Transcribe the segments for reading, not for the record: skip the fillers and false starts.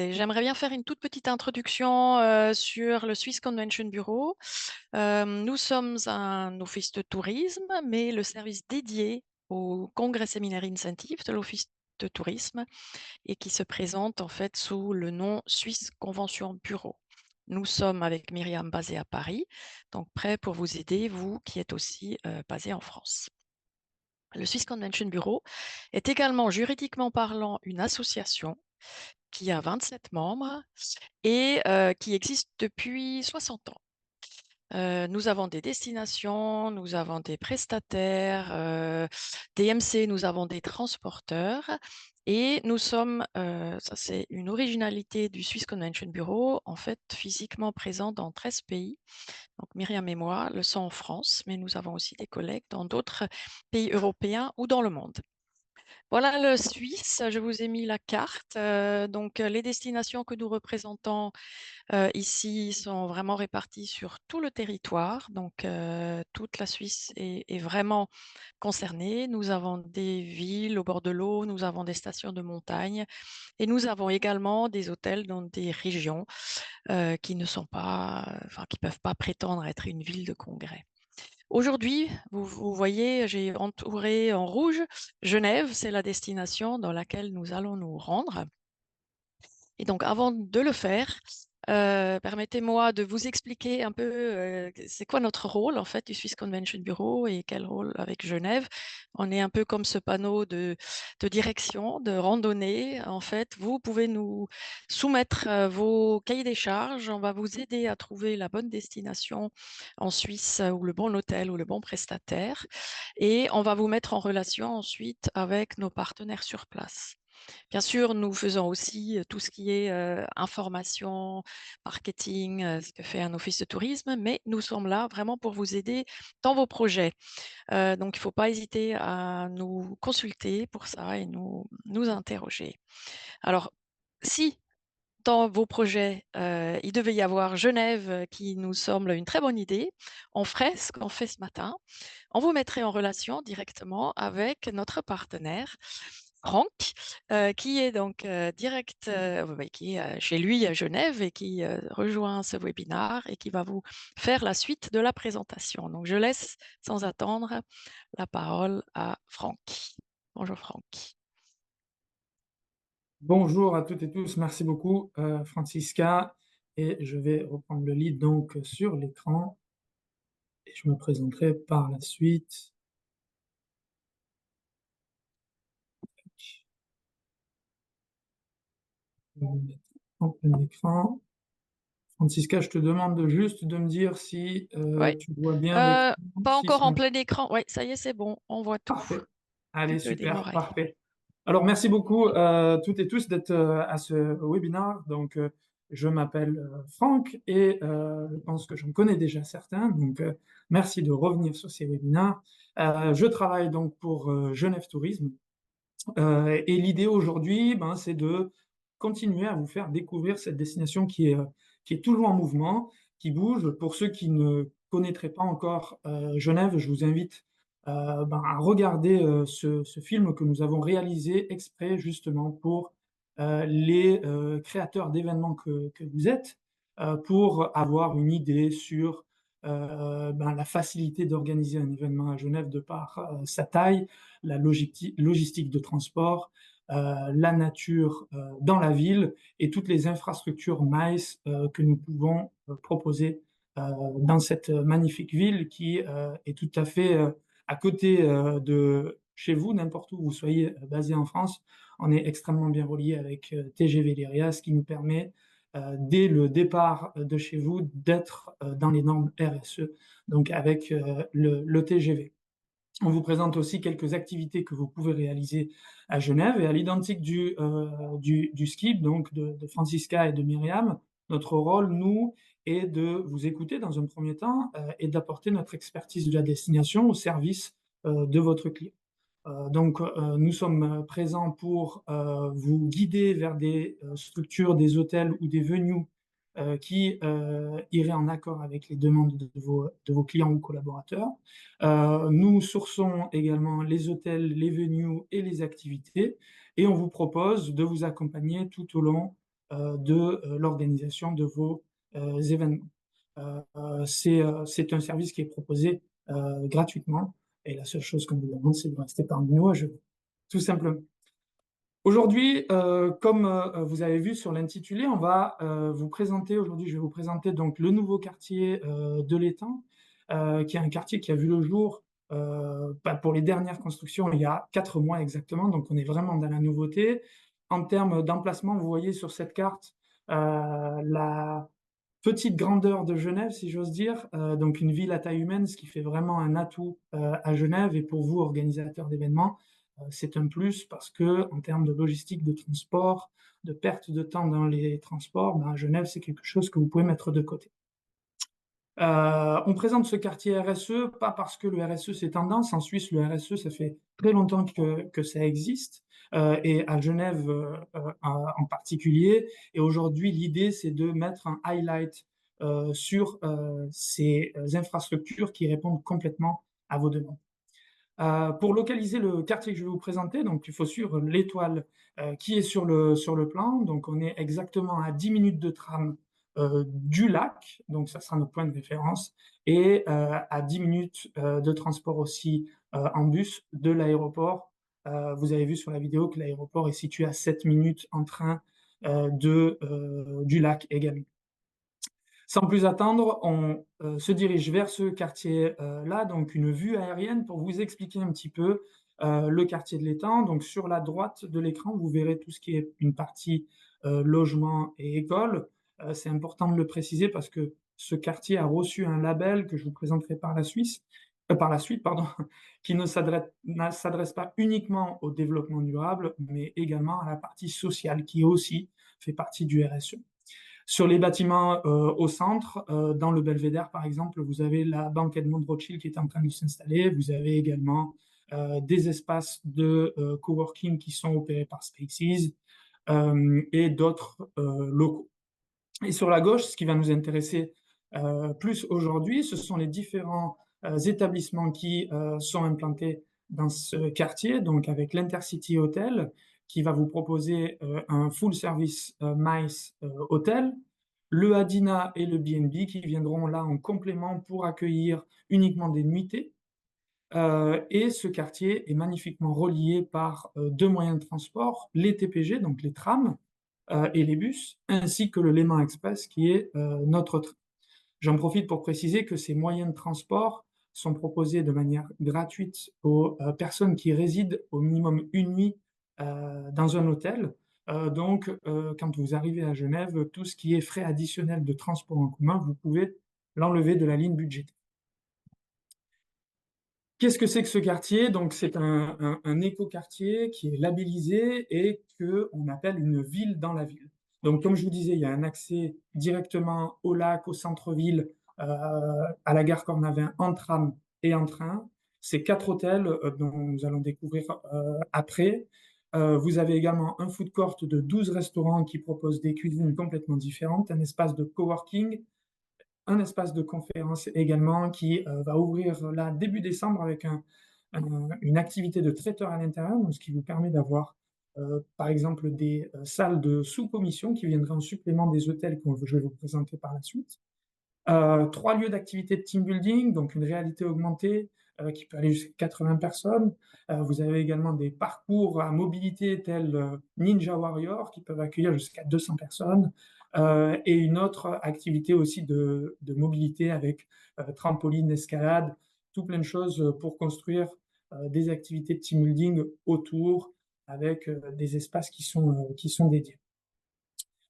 J'aimerais bien faire une toute petite introduction sur le Swiss Convention Bureau. Nous sommes un office de tourisme, mais le service dédié au Congrès Séminaire Incentive de l'office de tourisme et qui se présente en fait sous le nom Swiss Convention Bureau. Nous sommes avec Myriam basée à Paris, donc prêts pour vous aider, vous qui êtes aussi basé en France. Le Swiss Convention Bureau est également juridiquement parlant une association qui a 27 membres et qui existe depuis 60 ans. Nous avons des destinations, nous avons des prestataires, des MC, nous avons des transporteurs et nous sommes, ça c'est une originalité du Swiss Convention Bureau, en fait physiquement présent dans 13 pays. Donc Myriam et moi le sommes en France, mais nous avons aussi des collègues dans d'autres pays européens ou dans le monde. Voilà le Suisse, je vous ai mis la carte. Donc les destinations que nous représentons ici sont vraiment réparties sur tout le territoire. Donc toute la Suisse est vraiment concernée. Nous avons des villes au bord de l'eau, nous avons des stations de montagne et nous avons également des hôtels dans des régions qui ne sont pas, enfin qui peuvent pas prétendre être une ville de congrès. Aujourd'hui, vous voyez, j'ai entouré en rouge Genève, c'est la destination dans laquelle nous allons nous rendre. Et donc, avant de le faire, permettez-moi de vous expliquer un peu c'est quoi notre rôle en fait du Swiss Convention Bureau et quel rôle avec Genève. On est un peu comme ce panneau de direction, de randonnée. En fait, vous pouvez nous soumettre vos cahiers des charges. On va vous aider à trouver la bonne destination en Suisse ou le bon hôtel ou le bon prestataire. Et on va vous mettre en relation ensuite avec nos partenaires sur place. Bien sûr, nous faisons aussi tout ce qui est information, marketing, ce que fait un office de tourisme, mais nous sommes là vraiment pour vous aider dans vos projets. Donc, il ne faut pas hésiter à nous consulter pour ça et nous interroger. Alors, si dans vos projets, il devait y avoir Genève qui nous semble une très bonne idée, on ferait ce qu'on fait ce matin. On vous mettrait en relation directement avec notre partenaire Franck, qui est donc direct, qui est chez lui à Genève et qui rejoint ce webinaire et qui va vous faire la suite de la présentation. Donc, je laisse sans attendre la parole à Franck. Bonjour Franck. Bonjour à toutes et tous, merci beaucoup Francisca, et je vais reprendre le lead donc sur l'écran et je me présenterai par la suite. Je vais me mettre en plein écran. Francisca, je te demande juste de me dire si Oui. tu vois bien l'écran, Euh, Pas si encore en son... plein écran. Oui, ça y est, c'est bon. On voit tout. Parfait. Tu Allez, peux super, démarrer. parfait. Alors, merci beaucoup toutes et tous d'être à ce webinaire. Donc, je m'appelle Franck et je pense que j'en connais déjà certains. Donc, merci de revenir sur ces webinaires. Je travaille donc pour Genève Tourisme. Et l'idée aujourd'hui, ben, c'est de continuer à vous faire découvrir cette destination qui est toujours en mouvement, qui bouge. Pour ceux qui ne connaîtraient pas encore Genève, je vous invite ben, à regarder ce film que nous avons réalisé exprès justement pour les créateurs d'événements que vous êtes, pour avoir une idée sur ben, la facilité d'organiser un événement à Genève de par sa taille, la logistique de transport, la nature dans la ville et toutes les infrastructures MICE que nous pouvons proposer dans cette magnifique ville qui est tout à fait à côté de chez vous, n'importe où vous soyez basé en France. On est extrêmement bien relié avec TGV Lyria, ce qui nous permet dès le départ de chez vous d'être dans les normes RSE, donc avec le TGV. On vous présente aussi quelques activités que vous pouvez réaliser à Genève et à l'identique du skip, donc de Francisca et de Myriam. Notre rôle, nous, est de vous écouter dans un premier temps et d'apporter notre expertise de la destination au service de votre client. Donc, nous sommes présents pour vous guider vers des structures, des hôtels ou des venues qui iraient en accord avec les demandes de vos clients ou collaborateurs. Nous sourçons également les hôtels, les venues et les activités, et on vous propose de vous accompagner tout au long de l'organisation de vos événements. C'est un service qui est proposé gratuitement et la seule chose qu'on vous demande, c'est de rester parmi nous à Genève, tout simplement. Aujourd'hui, comme vous avez vu sur l'intitulé, on va vous présenter, aujourd'hui je vais vous présenter donc le nouveau quartier de l'Étang, qui est un quartier qui a vu le jour pour les dernières constructions il y a 4 mois exactement, donc on est vraiment dans la nouveauté. En termes d'emplacement, vous voyez sur cette carte la petite grandeur de Genève, si j'ose dire, donc une ville à taille humaine, ce qui fait vraiment un atout à Genève et pour vous, organisateurs d'événements, c'est un plus parce que en termes de logistique, de transport, de perte de temps dans les transports, ben, Genève, c'est quelque chose que vous pouvez mettre de côté. On présente ce quartier RSE, pas parce que le RSE c'est tendance. En Suisse, le RSE, ça fait très longtemps que ça existe, et à Genève en particulier. Et aujourd'hui, l'idée, c'est de mettre un highlight sur ces infrastructures qui répondent complètement à vos demandes. Pour localiser le quartier que je vais vous présenter, donc il faut suivre l'étoile qui est sur le plan. Donc on est exactement à 10 minutes de tram du lac, donc ça sera notre point de référence, et à 10 minutes de transport aussi en bus de l'aéroport. Vous avez vu sur la vidéo que l'aéroport est situé à 7 minutes en train du lac également. Sans plus attendre, on se dirige vers ce quartier-là, donc une vue aérienne pour vous expliquer un petit peu le quartier de l'Étang. Donc sur la droite de l'écran, vous verrez tout ce qui est une partie logement et école. C'est important de le préciser parce que ce quartier a reçu un label que je vous présenterai par la suite, pardon, qui ne s'adresse pas uniquement au développement durable, mais également à la partie sociale qui aussi fait partie du RSE. Sur les bâtiments au centre, dans le Belvédère par exemple, vous avez la banque Edmond Rothschild qui est en train de s'installer. Vous avez également des espaces de coworking qui sont opérés par Spaces et d'autres locaux. Et sur la gauche, ce qui va nous intéresser plus aujourd'hui, ce sont les différents établissements qui sont implantés dans ce quartier, donc avec l'Intercity Hotel, qui va vous proposer un full service MICE hôtel, le Adina et le B&B qui viendront là en complément pour accueillir uniquement des nuitées. Et ce quartier est magnifiquement relié par deux moyens de transport, les TPG, donc les trams, et les bus, ainsi que le Léman Express qui est notre train. J'en profite pour préciser que ces moyens de transport sont proposés de manière gratuite aux personnes qui résident au minimum une nuit dans un hôtel. Quand vous arrivez à Genève, tout ce qui est frais additionnels de transport en commun, vous pouvez l'enlever de la ligne budgétaire. Qu'est-ce que c'est que ce quartier? Donc, c'est un écoquartier qui est labellisé et qu'on appelle une ville dans la ville. Donc, comme je vous disais, il y a un accès directement au lac, au centre-ville, à la gare Cornavin en tram et en train. C'est 4 hôtels dont nous allons découvrir après. Vous avez également un food court de 12 restaurants qui proposent des cuisines complètement différentes, un espace de coworking, un espace de conférence également qui va ouvrir là début décembre avec une activité de traiteur à l'intérieur, donc ce qui vous permet d'avoir par exemple des salles de sous-commission qui viendraient en supplément des hôtels que je vais vous présenter par la suite. 3 lieux d'activité de team building, donc une réalité augmentée qui peut aller jusqu'à 80 personnes. Vous avez également des parcours à mobilité tels Ninja Warrior qui peuvent accueillir jusqu'à 200 personnes. Et une autre activité aussi de mobilité avec trampoline, escalade, tout plein de choses pour construire des activités de team building autour avec des espaces qui sont dédiés.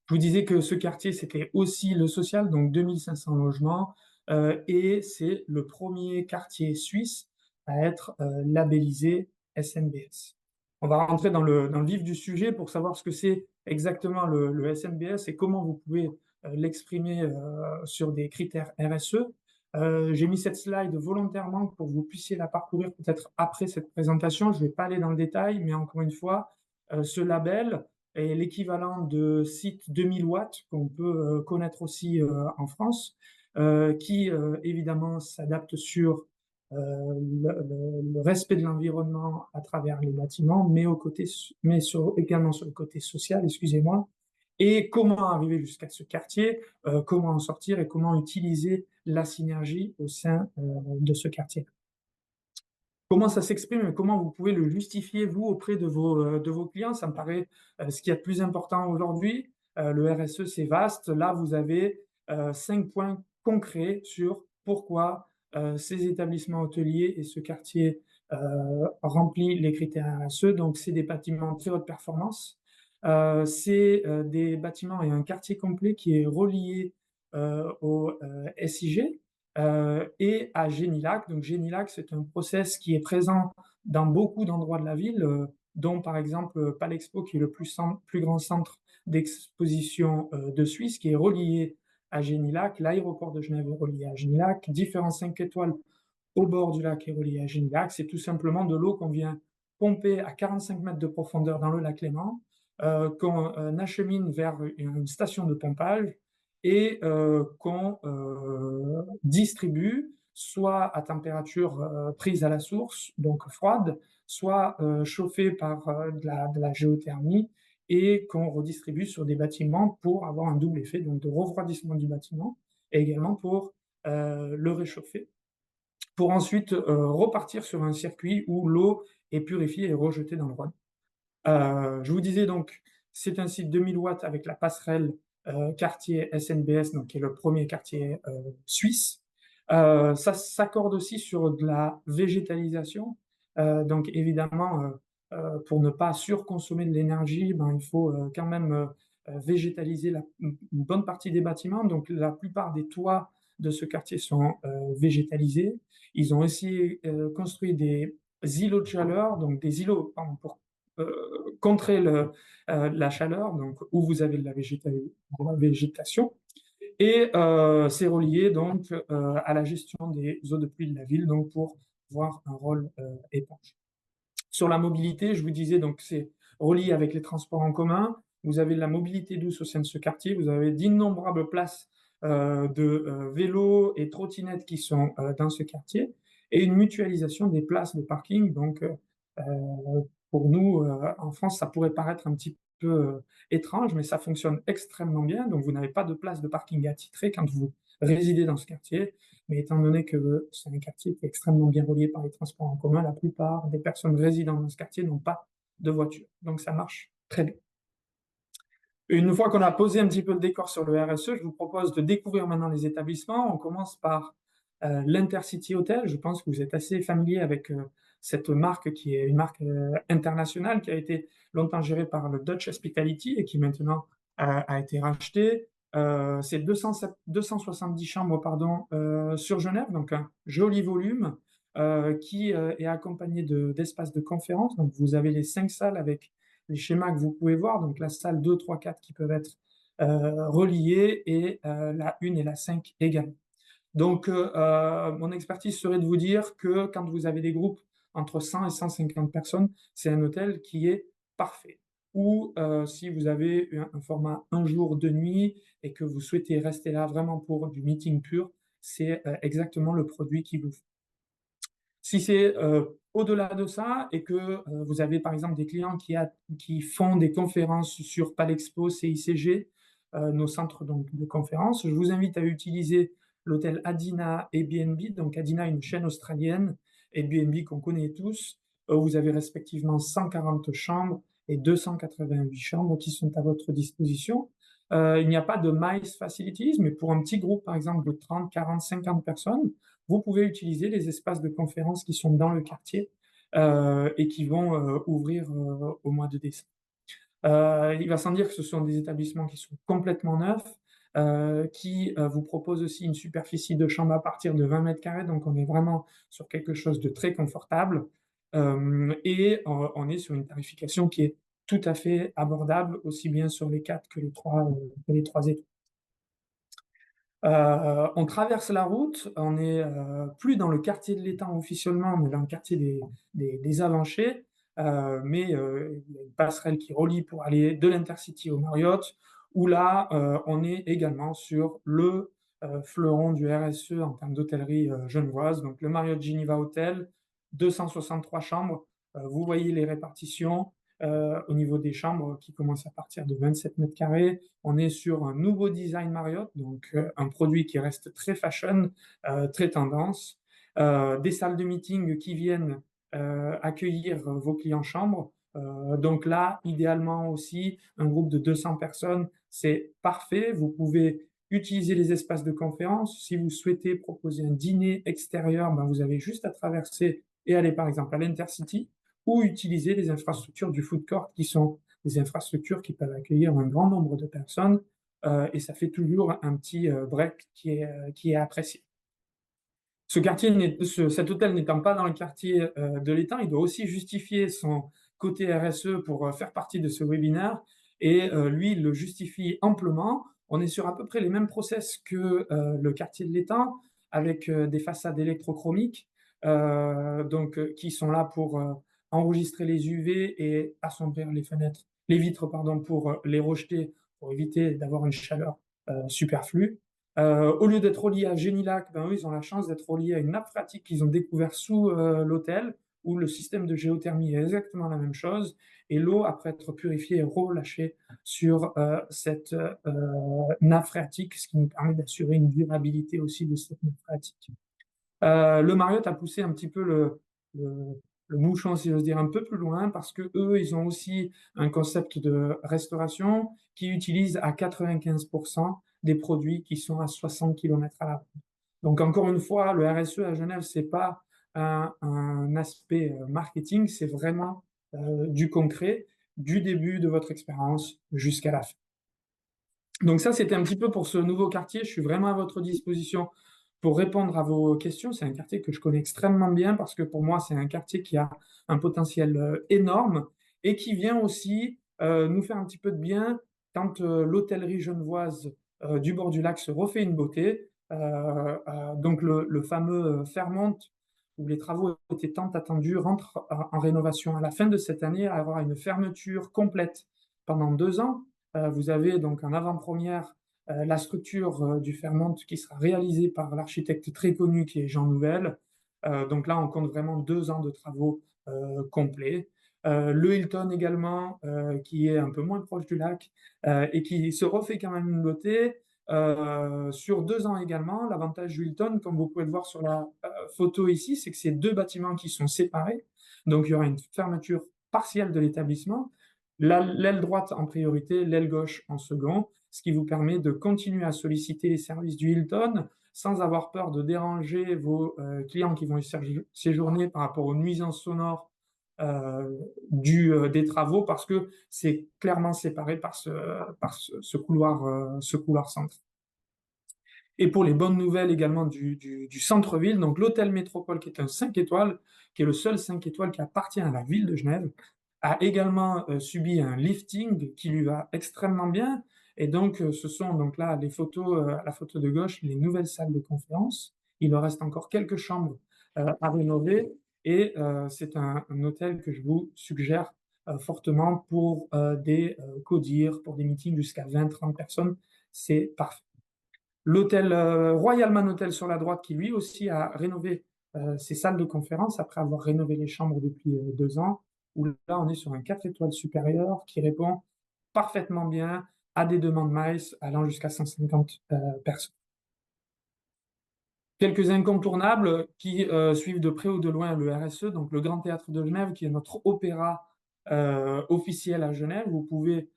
Je vous disais que ce quartier, c'était aussi le social, donc 2500 logements, et c'est le premier quartier suisse à être labellisé SNBS. On va rentrer dans le vif du sujet pour savoir ce que c'est exactement le SNBS et comment vous pouvez l'exprimer sur des critères RSE. J'ai mis cette slide volontairement pour que vous puissiez la parcourir peut-être après cette présentation. Je ne vais pas aller dans le détail, mais encore une fois, ce label, est l'équivalent de site 2000 watts qu'on peut connaître aussi en France, qui évidemment s'adapte sur le respect de l'environnement à travers les bâtiments, mais également sur le côté social, excusez-moi, et comment arriver jusqu'à ce quartier, comment en sortir et comment utiliser la synergie au sein de ce quartier. Comment ça s'exprime et comment vous pouvez le justifier, vous, auprès de vos clients? Ça me paraît ce qu'il y a de plus important aujourd'hui. Le RSE, c'est vaste. Là, vous avez 5 points concrets sur pourquoi ces établissements hôteliers et ce quartier remplit les critères RSE. Donc, c'est des bâtiments de très haute performance. C'est des bâtiments et un quartier complet qui est relié au SIG, et à Génilac. Donc Génilac, c'est un process qui est présent dans beaucoup d'endroits de la ville, dont par exemple Palexpo, qui est le plus grand centre d'exposition de Suisse, qui est relié à Génilac. L'aéroport de Genève est relié à Génilac. Différents 5 étoiles au bord du lac est relié à Génilac. C'est tout simplement de l'eau qu'on vient pomper à 45 mètres de profondeur dans le lac Léman, qu'on achemine vers une station de pompage et qu'on distribue soit à température prise à la source, donc froide, soit chauffée par de la géothermie et qu'on redistribue sur des bâtiments pour avoir un double effet, donc de refroidissement du bâtiment et également pour le réchauffer, pour ensuite repartir sur un circuit où l'eau est purifiée et rejetée dans le Rhône. Je vous disais donc, c'est un site 2000 watts avec la passerelle quartier SNBS, donc qui est le premier quartier suisse. Ça s'accorde aussi sur de la végétalisation. Donc évidemment, pour ne pas surconsommer de l'énergie, ben, il faut quand même végétaliser une bonne partie des bâtiments. Donc la plupart des toits de ce quartier sont végétalisés. Ils ont aussi construit des îlots de chaleur, donc des îlots, pardon, pour contrer la chaleur, donc où vous avez de la végétation, et c'est relié donc à la gestion des eaux de pluie de la ville, donc pour avoir un rôle éponge. Sur la mobilité, je vous disais, donc c'est relié avec les transports en commun. Vous avez de la mobilité douce au sein de ce quartier. Vous avez d'innombrables places de vélos et trottinettes qui sont dans ce quartier et une mutualisation des places de parking. Donc, pour nous, en France, ça pourrait paraître un petit peu étrange, mais ça fonctionne extrêmement bien. Donc, vous n'avez pas de place de parking attitrée quand vous résidez dans ce quartier. Mais étant donné que c'est un quartier qui est extrêmement bien relié par les transports en commun, la plupart des personnes résidant dans ce quartier n'ont pas de voiture. Donc ça marche très bien. Une fois qu'on a posé un petit peu le décor sur le RSE, je vous propose de découvrir maintenant les établissements. On commence par l'Intercity Hotel. Je pense que vous êtes assez familier avec cette marque qui est une marque internationale qui a été longtemps gérée par le Dutch Hospitality et qui maintenant a été rachetée. C'est 270 chambres pardon, sur Genève, donc un joli volume qui est accompagné d'espaces de conférence. Donc vous avez les 5 salles avec les schémas que vous pouvez voir, donc la salle 2, 3, 4 qui peuvent être reliées et la 1 et la 5 également. Donc, mon expertise serait de vous dire que quand vous avez des groupes entre 100 et 150 personnes, c'est un hôtel qui est parfait. Ou si vous avez un format un jour, 2 nuits et que vous souhaitez rester là vraiment pour du meeting pur, c'est exactement le produit qui vous faut. Si c'est au-delà de ça et que vous avez par exemple des clients qui font des conférences sur Palexpo, CICG, nos centres donc, de conférences, je vous invite à utiliser l'hôtel Adina Airbnb. Donc Adina, une chaîne australienne, Airbnb qu'on connaît tous. Vous avez respectivement 140 chambres et 288 chambres qui sont à votre disposition. Il n'y a pas de MICE facilities, mais pour un petit groupe, par exemple, de 30, 40, 50 personnes, vous pouvez utiliser les espaces de conférence qui sont dans le quartier et qui vont ouvrir au mois de décembre. Il va sans dire que ce sont des établissements qui sont complètement neufs, qui vous proposent aussi une superficie de chambre à partir de 20 mètres carrés, donc on est vraiment sur quelque chose de très confortable et on est sur une tarification qui est tout à fait abordable, aussi bien sur les 4 que les 3 étoiles. On traverse la route, on est plus dans le quartier de l'étang officiellement, mais dans le quartier des Avanchers. Mais il y a une passerelle qui relie pour aller de l'Intercity au Marriott, où là, on est également sur le fleuron du RSE en termes d'hôtellerie genevoise. Donc le Marriott Geneva Hotel, 263 chambres. Vous voyez les répartitions. au niveau des chambres qui commencent à partir de 27 mètres carrés. On est sur un nouveau design Marriott, donc un produit qui reste très fashion, très tendance. Des salles de meeting qui viennent accueillir vos clients chambres. Donc là, idéalement aussi, un groupe de 200 personnes, c'est parfait. Vous pouvez utiliser les espaces de conférence. Si vous souhaitez proposer un dîner extérieur, ben vous avez juste à traverser et aller par exemple à l'Intercity ou utiliser les infrastructures du food court qui sont des infrastructures qui peuvent accueillir un grand nombre de personnes et ça fait toujours un petit break qui est apprécié. Cet hôtel n'étant pas dans le quartier de l'Étang, il doit aussi justifier son côté RSE pour faire partie de ce webinaire. Et lui, il le justifie amplement. On est sur à peu près les mêmes process que le quartier de l'Étang, avec des façades électrochromiques, qui sont là pour enregistrer les UV et assombrir les fenêtres, les vitres, pardon, pour les rejeter, pour éviter d'avoir une chaleur superflue. Au lieu d'être reliés à Génilac, ben eux, ils ont la chance d'être reliés à une nappe phréatique qu'ils ont découvert sous l'hôtel, où le système de géothermie est exactement la même chose, et l'eau, après être purifiée, est relâchée sur cette nappe phréatique, ce qui nous permet d'assurer une durabilité aussi de cette nappe phréatique. Le Marriott a poussé un petit peu le, le bouchon, si j'ose dire, un peu plus loin, parce que eux, ils ont aussi un concept de restauration qui utilise à 95% des produits qui sont à 60 km à la ronde. Donc, encore une fois, le RSE à Genève, c'est pas un aspect marketing, c'est vraiment du concret, du début de votre expérience jusqu'à la fin. Donc ça, c'était un petit peu pour ce nouveau quartier. Je suis vraiment à votre disposition pour répondre à vos questions. C'est un quartier que je connais extrêmement bien parce que pour moi, c'est un quartier qui a un potentiel énorme et qui vient aussi nous faire un petit peu de bien quand l'hôtellerie genevoise du bord du lac se refait une beauté. Donc le fameux Fairmont, où les travaux étaient tant attendus, rentre en rénovation à la fin de cette année, à avoir une fermeture complète pendant 2 ans. Vous avez donc en avant-première la structure du Fairmont qui sera réalisée par l'architecte très connu qui est Jean Nouvel. Donc là, on compte vraiment 2 ans de travaux complets. Le Hilton également, qui est un peu moins proche du lac et qui se refait quand même une beauté. Sur 2 ans également, l'avantage du Hilton, comme vous pouvez le voir sur la photo ici, c'est que c'est deux bâtiments qui sont séparés. Donc il y aura une fermeture partielle de l'établissement, l'aile droite en priorité, l'aile gauche en second, ce qui vous permet de continuer à solliciter les services du Hilton sans avoir peur de déranger vos clients qui vont y séjourner par rapport aux nuisances sonores des travaux parce que c'est clairement séparé par ce couloir central. Et pour les bonnes nouvelles également du centre-ville, donc l'hôtel Métropole, qui est un 5 étoiles, qui est le seul 5 étoiles qui appartient à la ville de Genève, a également subi un lifting qui lui va extrêmement bien. Et donc, ce sont donc là les photos, à la photo de gauche, les nouvelles salles de conférence. Il leur reste encore quelques chambres à rénover. Et c'est un hôtel que je vous suggère fortement pour des CODIR, pour des meetings jusqu'à 20-30 personnes. C'est parfait. L'hôtel Royalman Hotel sur la droite, qui lui aussi a rénové ses salles de conférence après avoir rénové les chambres depuis 2 ans, où là on est sur un 4 étoiles supérieur qui répond parfaitement bien à des demandes MICE allant jusqu'à 150 personnes. Quelques incontournables qui suivent de près ou de loin le RSE, donc le Grand Théâtre de Genève, qui est notre opéra officiel à Genève. Vous pouvez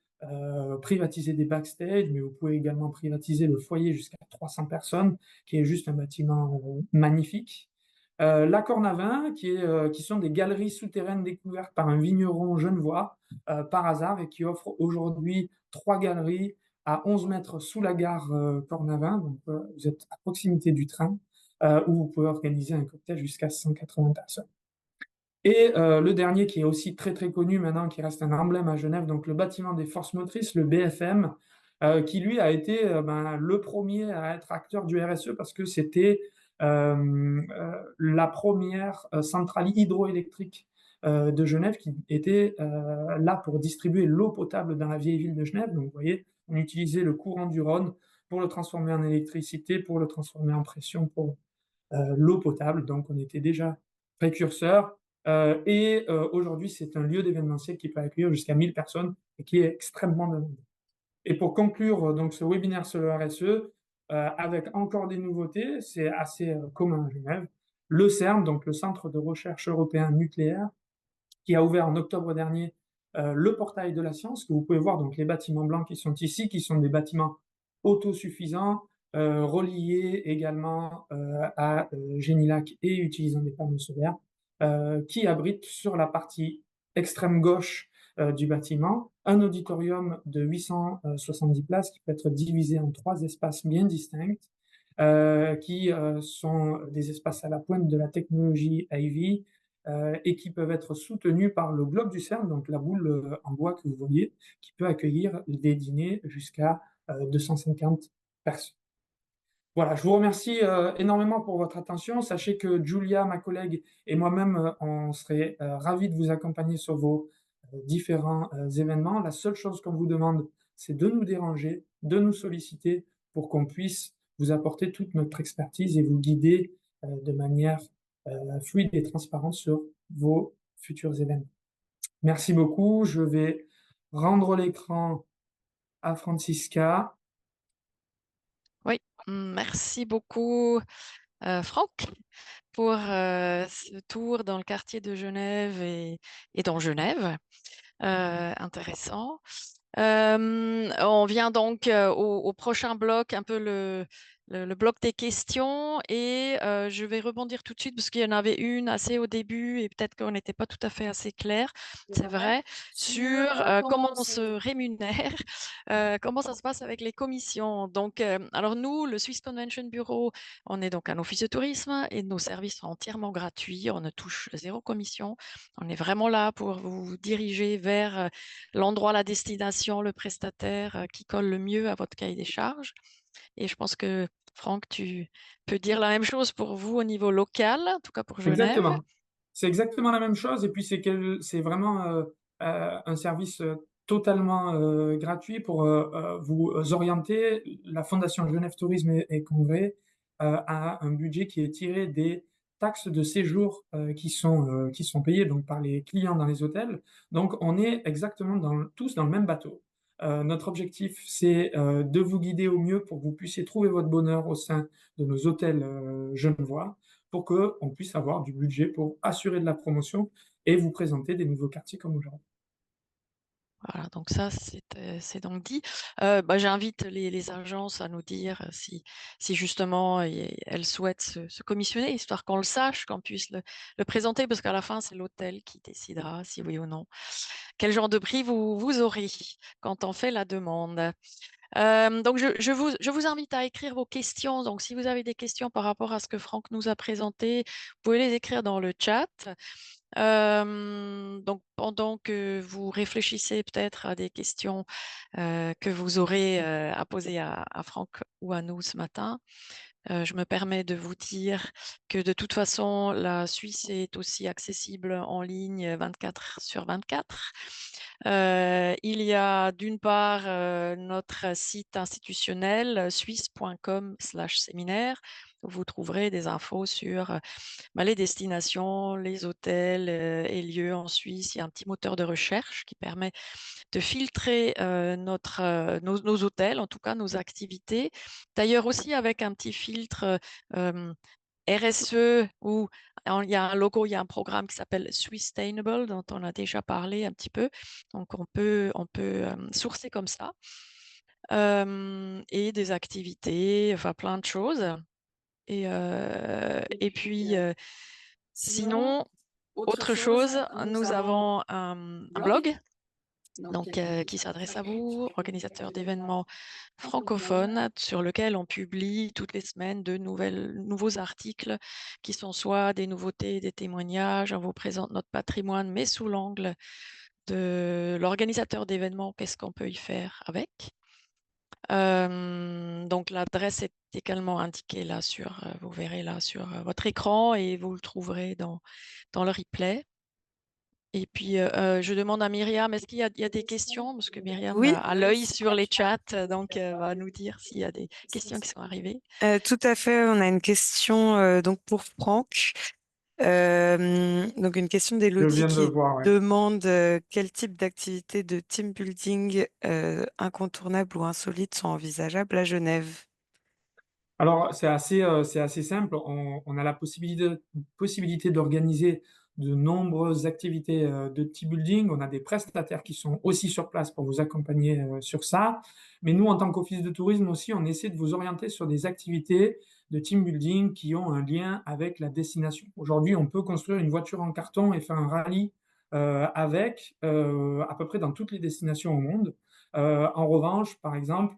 privatiser des backstage, mais vous pouvez également privatiser le foyer jusqu'à 300 personnes, qui est juste un bâtiment magnifique. La Cornavin, qui sont des galeries souterraines découvertes par un vigneron genevois par hasard et qui offre aujourd'hui 3 galeries à 11 mètres sous la gare Cornavin. Donc, vous êtes à proximité du train où vous pouvez organiser un cocktail jusqu'à 180 personnes. Et le dernier qui est aussi très très connu maintenant, qui reste un emblème à Genève, donc le bâtiment des forces motrices, le BFM, qui lui a été le premier à être acteur du RSE parce que c'était la première centrale hydroélectrique de Genève qui était là pour distribuer l'eau potable dans la vieille ville de Genève. Donc vous voyez, on utilisait le courant du Rhône pour le transformer en électricité, pour le transformer en pression pour l'eau potable. Donc on était déjà précurseur. Aujourd'hui, c'est un lieu d'événementiel qui peut accueillir jusqu'à 1000 personnes et qui est extrêmement demandé. Et pour conclure donc ce webinaire sur le RSE, avec encore des nouveautés, c'est assez commun à Genève. Le CERN, donc le Centre de recherche européen nucléaire, qui a ouvert en octobre dernier le portail de la science, que vous pouvez voir, donc les bâtiments blancs qui sont ici, qui sont des bâtiments autosuffisants, reliés également à Génilac et utilisant des panneaux solaires, qui abritent sur la partie extrême gauche du bâtiment un auditorium de 870 places qui peut être divisé en trois espaces bien distincts, qui sont des espaces à la pointe de la technologie AV, et qui peuvent être soutenus par le globe du CERN, donc la boule en bois que vous voyez, qui peut accueillir des dîners jusqu'à 250 personnes. Voilà, je vous remercie énormément pour votre attention. Sachez que Julia, ma collègue, et moi-même, on serait ravis de vous accompagner sur vos différents événements. La seule chose qu'on vous demande, c'est de nous déranger, de nous solliciter pour qu'on puisse vous apporter toute notre expertise et vous guider de manière fluide et transparente sur vos futurs événements. Merci beaucoup. Je vais rendre l'écran à Francisca. Oui, merci beaucoup, Franck, pour ce tour dans le quartier de Genève et dans Genève. Intéressant. On vient donc au prochain bloc, un peu le bloc des questions, et je vais rebondir tout de suite parce qu'il y en avait une assez au début et peut-être qu'on n'était pas tout à fait assez clair, c'est vrai, sur comment on se rémunère, comment ça se passe avec les commissions. Donc, alors nous, le Swiss Convention Bureau, on est donc un office de tourisme et nos services sont entièrement gratuits, on ne touche zéro commission. On est vraiment là pour vous diriger vers l'endroit, la destination, le prestataire qui colle le mieux à votre cahier des charges. Et je pense que, Franck, tu peux dire la même chose pour vous au niveau local, en tout cas pour Genève. Exactement. C'est exactement la même chose. Et puis, c'est vraiment un service totalement gratuit pour vous orienter. La Fondation Genève Tourisme et Congrès a un budget qui est tiré des taxes de séjour qui sont payées donc, par les clients dans les hôtels. Donc, on est exactement tous dans le même bateau. Notre objectif, c'est de vous guider au mieux pour que vous puissiez trouver votre bonheur au sein de nos hôtels genevois, pour qu'on puisse avoir du budget pour assurer de la promotion et vous présenter des nouveaux quartiers comme aujourd'hui. Voilà, donc ça, c'est donc dit. J'invite les agences à nous dire si justement elles souhaitent se commissionner, histoire qu'on le sache, qu'on puisse le présenter, parce qu'à la fin, c'est l'hôtel qui décidera si oui ou non quel genre de prix vous aurez quand on fait la demande. Donc, je vous invite à écrire vos questions. Donc, si vous avez des questions par rapport à ce que Franck nous a présenté, vous pouvez les écrire dans le chat. Donc, pendant que vous réfléchissez peut-être à des questions que vous aurez à poser à Franck ou à nous ce matin, je me permets de vous dire que de toute façon, la Suisse est aussi accessible en ligne 24 sur 24. Il y a d'une part notre site institutionnel suisse.com/séminaire où vous trouverez des infos sur les destinations, les hôtels et lieux en Suisse. Il y a un petit moteur de recherche qui permet de filtrer nos hôtels, en tout cas nos activités. D'ailleurs aussi avec un petit filtre RSE où il y a un logo, il y a un programme qui s'appelle Sustainable dont on a déjà parlé un petit peu. Donc on peut sourcer comme ça et des activités, enfin plein de choses. Et puis Sinon, sinon, autre autre chose, chose, nous nous avons avons un blog, blog donc donc, qui s'adresse à vous, organisateurs d'événements d'événements francophones. francophones, sur lequel on publie toutes les semaines de nouveaux articles qui sont soit des nouveautés, des témoignages. On vous présente notre patrimoine, mais sous l'angle de l'organisateur d'événements, qu'est-ce qu'on peut y faire avec. Donc, l'adresse est également indiquée là vous verrez là sur votre écran et vous le trouverez dans le replay. Et puis, je demande à Myriam, est-ce il y a des questions? Parce que Myriam Oui, a l'œil sur les chats, donc va nous dire s'il y a des questions qui sont arrivées. tout à fait. On a une question donc pour Franck. Donc une question Je d'Élodie viens de qui voir, ouais. demande quel type d'activité de team building incontournable ou insolite sont envisageables à Genève. Alors, c'est assez simple. On a la possibilité d'organiser de nombreuses activités de team building. On a des prestataires qui sont aussi sur place pour vous accompagner sur ça. Mais nous, en tant qu'office de tourisme aussi, on essaie de vous orienter sur des activités de team building qui ont un lien avec la destination. Aujourd'hui, on peut construire une voiture en carton et faire un rallye avec à peu près dans toutes les destinations au monde. En revanche, par exemple,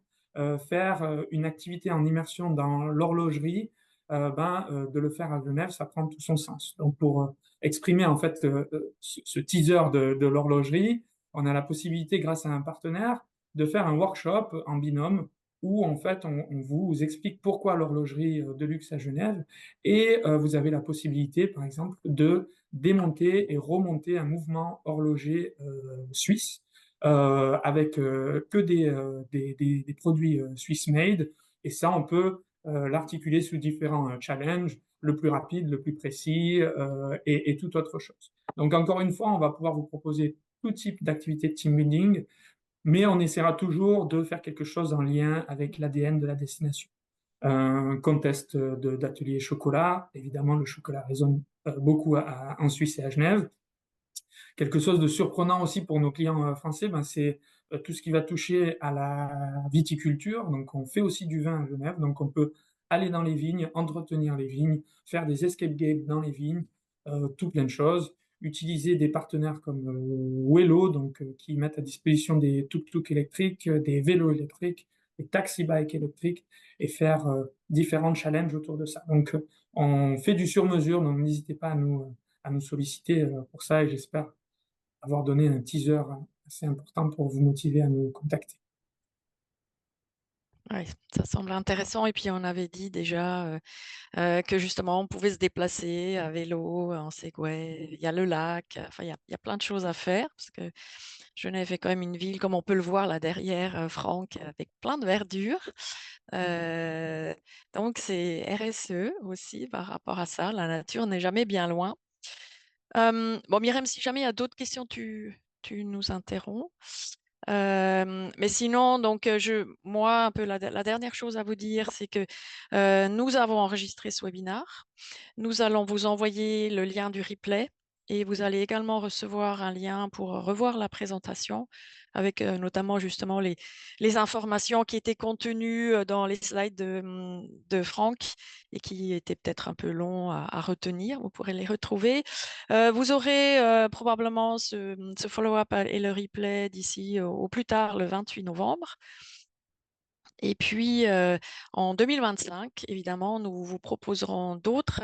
faire une activité en immersion dans l'horlogerie, de le faire à Genève, ça prend tout son sens. Donc pour exprimer en fait ce teaser de l'horlogerie, on a la possibilité, grâce à un partenaire, de faire un workshop en binôme où en fait on vous explique pourquoi l'horlogerie de luxe à Genève et vous avez la possibilité, par exemple, de démonter et remonter un mouvement horloger suisse avec que des produits Swiss made. Et ça, on peut l'articuler sous différents challenges, le plus rapide, le plus précis et toute autre chose. Donc, encore une fois, on va pouvoir vous proposer tout type d'activité de team building, mais on essaiera toujours de faire quelque chose en lien avec l'ADN de la destination. Un contest d'atelier chocolat, évidemment, le chocolat résonne beaucoup en Suisse et à Genève. Quelque chose de surprenant aussi pour nos clients français, c'est tout ce qui va toucher à la viticulture. Donc, on fait aussi du vin à Genève. Donc, on peut aller dans les vignes, entretenir les vignes, faire des escape games dans les vignes, tout plein de choses. Utiliser des partenaires comme Wello, donc qui mettent à disposition des tuk-tuk électriques, des vélos électriques, des taxi-bikes électriques, et faire différents challenges autour de ça. Donc, on fait du sur-mesure. Donc, n'hésitez pas à nous solliciter pour ça, et j'espère avoir donné un teaser assez important pour vous motiver à nous contacter. Ouais, ça semble intéressant et puis on avait dit déjà, que justement on pouvait se déplacer à vélo, en Segway. Il y a le lac, enfin il y a plein de choses à faire parce que Genève est quand même une ville, comme on peut le voir là derrière, Franck, avec plein de verdure. Heu, donc c'est RSE aussi par rapport à ça, la nature n'est jamais bien loin. Bon Myrem, si jamais il y a d'autres questions, tu nous interromps. Mais sinon, donc, moi, un peu la dernière chose à vous dire, c'est que nous avons enregistré ce webinar. Nous allons vous envoyer le lien du replay et vous allez également recevoir un lien pour revoir la présentation avec notamment justement les informations qui étaient contenues dans les slides de Franck et qui étaient peut-être un peu longs à retenir. Vous pourrez les retrouver. Vous aurez probablement ce follow-up et le replay d'ici au plus tard le 28 novembre. Et puis, en 2025, évidemment, nous vous proposerons d'autres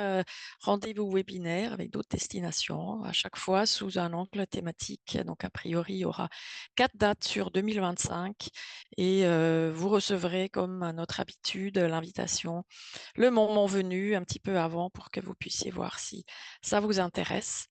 rendez-vous webinaires avec d'autres destinations, à chaque fois sous un angle thématique. Donc, a priori, il y aura 4 dates sur 2025 et vous recevrez, comme à notre habitude, l'invitation le moment venu, un petit peu avant, pour que vous puissiez voir si ça vous intéresse.